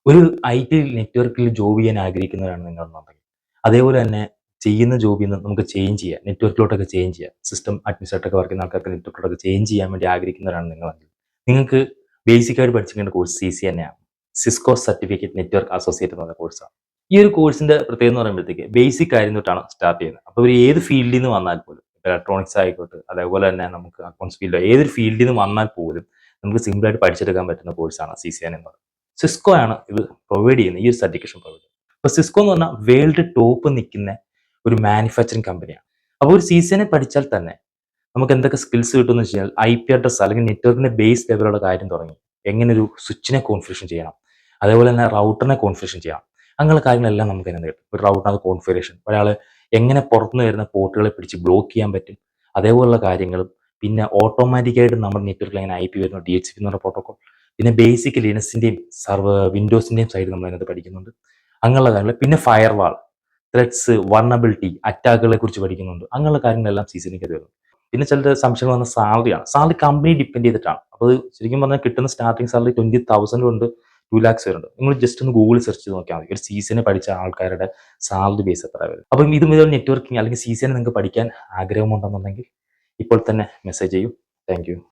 ഒരു ഐടി നെറ്റ്വർക്കിൽ ജോബ് ചെയ്യാൻ ആഗ്രഹിക്കുന്നവരാണ് നിങ്ങളെന്നുണ്ടെങ്കിൽ, അതേപോലെ തന്നെ ചെയ്യുന്ന ജോബിൽ നിന്ന് നമുക്ക് ചേഞ്ച് ചെയ്യാം, നെറ്റ്വർക്കിലോട്ടൊക്കെ ചേഞ്ച് ചെയ്യാം. സിസ്റ്റം അഡ്മിനിസ്ട്രേറ്ററൊക്കെ വർക്ക് ചെയ്യുന്ന ആൾക്കാർക്ക് നെറ്റ്വർക്കിലോട്ടൊക്കെ ചേഞ്ച് ചെയ്യാൻ വേണ്ടി ആഗ്രഹിക്കുന്നവരാണ് നിങ്ങളെങ്കിൽ, നിങ്ങൾക്ക് ബേസിക്കായിട്ട് പഠിച്ചിരിക്കേണ്ട കോഴ്സ് CC തന്നെയാണ്. സിസ്കോ സർട്ടിഫിക്കറ്റ് നെറ്റ്വർക്ക് അസോസിയേറ്റ് എന്ന് പറഞ്ഞ കോഴ്സാണ്. ഈ ഒരു കോഴ്സിന്റെ പ്രത്യേകത എന്ന് പറയുമ്പോഴത്തേക്ക് ബേസിക് കാര്യം തൊട്ടാണ് സ്റ്റാർട്ട് ചെയ്യുന്നത്. അപ്പോൾ ഒരു ഏത് ഫീൽഡിൽ നിന്ന് വന്നാൽ പോലും, ഇലക്ട്രോണിക്സ് ആയിക്കോട്ടെ, അതേപോലെ തന്നെ നമുക്ക് അക്കൗണ്ട്സ് ഫീൽഡോ ഏതൊരു ഫീൽഡിൽ നിന്ന് വന്നാൽ പോലും നമുക്ക് സിമ്പിളായിട്ട് പഠിച്ചെടുക്കാൻ പറ്റുന്ന കോഴ്സാണ് CCN എന്ന് പറയുന്നത്. സിസ്കോ ആണ് ഇത് പ്രൊവൈഡ് ചെയ്യുന്നത്, ഈ ഒരു സർട്ടിഫിക്കേഷൻ പ്രൊവൈഡ് ചെയ്യുന്നത്. അപ്പോൾ സിസ്കോ എന്ന് പറഞ്ഞാൽ വേൾഡ് ടോപ്പ് നിൽക്കുന്ന ഒരു മാനുഫാക്ചറിങ് കമ്പനിയാണ്. അപ്പോൾ ഒരു CCNA പഠിച്ചാൽ തന്നെ നമുക്ക് എന്തൊക്കെ സ്കിൽസ് കിട്ടുമെന്ന് വെച്ച് കഴിഞ്ഞാൽ, IP അഡ്രസ് അല്ലെങ്കിൽ നെറ്റ്വർക്കിന്റെ ബേസ് ലെവലുള്ള കാര്യം തുടങ്ങി എങ്ങനെ ഒരു സ്വിച്ചിനെ കോൺഫിഗറേഷൻ ചെയ്യണം, അതേപോലെ തന്നെ റൗട്ടറിനെ കോൺഫിഗറേഷൻ ചെയ്യണം, അങ്ങനെയുള്ള കാര്യങ്ങളെല്ലാം നമുക്ക് അതിനകത്ത് കിട്ടും. ഒരു റൗട്ടറിനകത്ത് കോൺഫിഗറേഷൻ, ഒരാൾ എങ്ങനെ പുറത്തുനിന്ന് വരുന്ന പോർട്ടുകളെ പിടിച്ച് ബ്ലോക്ക് ചെയ്യാൻ പറ്റും, അതേപോലുള്ള കാര്യങ്ങളും, പിന്നെ ഓട്ടോമാറ്റിക്കായിട്ട് നമ്മുടെ നെറ്റ്വർക്കിൽ എങ്ങനെ IP വരുന്നു, DHCP എന്ന് പറഞ്ഞ പ്രോട്ടോകോൾ, പിന്നെ ബേസിക് ലിനക്സിന്റെയും വിൻഡോസിന്റെയും സൈഡ് നമ്മൾ അതിനകത്ത് പഠിക്കുന്നുണ്ട്. അങ്ങനെയുള്ള കാര്യങ്ങൾ, പിന്നെ ഫയർവാൾ, ത്രെഡ്സ്, വൾണറബിലിറ്റി, അറ്റാക്കുകളെ കുറിച്ച് പഠിക്കുന്നുണ്ട്. അങ്ങനെയുള്ള കാര്യങ്ങളെല്ലാം CCNAക്ക് വരുന്നു. പിന്നെ ചില സംശയങ്ങൾ വന്ന സാലറിയാണ്. സാലറി കമ്പനി ഡിപ്പെൻഡ് ചെയ്തിട്ടാണ്. അപ്പോൾ ശരിക്കും പറഞ്ഞാൽ കിട്ടുന്ന സ്റ്റാർട്ടിംഗ് സാലറി 20,000 ഉണ്ട്, 2 lakhs വരെ ഉണ്ട്. നിങ്ങൾ ജസ്റ്റ് ഒന്ന് ഗൂഗിളിൽ സെർച്ച് ചെയ്ത് നോക്കിയാൽ മതി, ഒരു CCNA പഠിച്ച ആൾക്കാരുടെ സാലറി ബേസ് എത്ര വരും. അപ്പം ഇത് മുതൽ നെറ്റ്വർക്കിംഗ് അല്ലെങ്കിൽ CCNA നിങ്ങൾക്ക് പഠിക്കാൻ ആഗ്രഹമുണ്ടെന്നുണ്ടെങ്കിൽ ഇപ്പോൾ തന്നെ മെസ്സേജ് ചെയ്യൂ. Thank you.